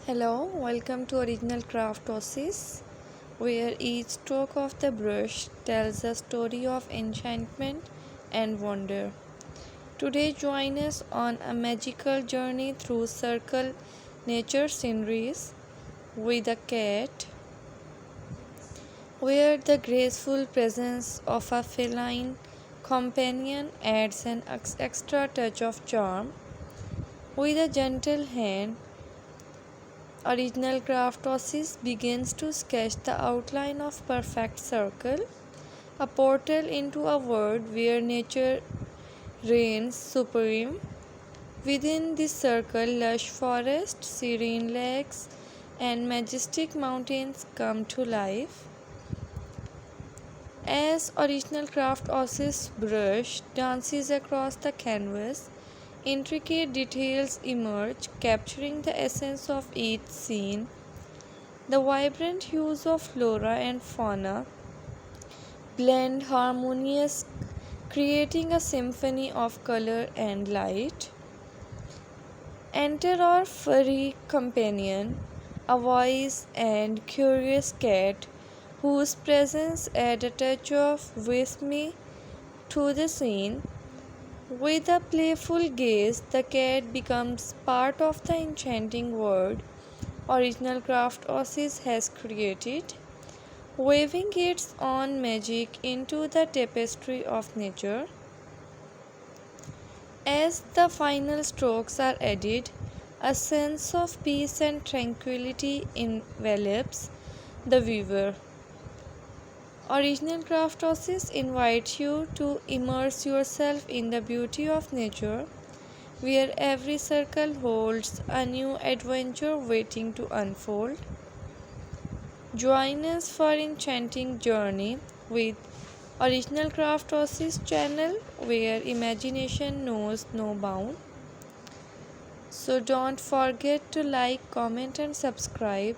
Hello, welcome to Original Craft Oasis, where each stroke of the brush tells a story of enchantment and wonder. Today, join us on a magical journey through circle nature sceneries with a cat, where the graceful presence of a feline companion adds an extra touch of charm. With a gentle hand, Original Craftosis begins to sketch the outline of perfect circle, a portal into a world where nature reigns supreme. Within this circle, lush forests, serene lakes, and majestic mountains come to life. As Original Craftosis brush dances across the canvas, intricate details emerge, capturing the essence of each scene. The vibrant hues of flora and fauna blend harmonious, creating a symphony of color and light. Enter our furry companion, a wise and curious cat whose presence adds a touch of whimsy to the scene. With a playful gaze, the cat becomes part of the enchanting world Original Craftosis has created, weaving its own magic into the tapestry of nature. As the final strokes are added, a sense of peace and tranquility envelops the viewer. Original Craftosis invites you to immerse yourself in the beauty of nature, where every circle holds a new adventure waiting to unfold. Join us for enchanting journey with Original Craftosis channel, where imagination knows no bound. So don't forget to like, comment and subscribe,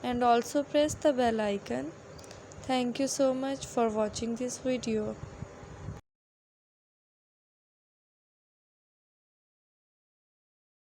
and also press the bell icon. Thank you so much for watching this video.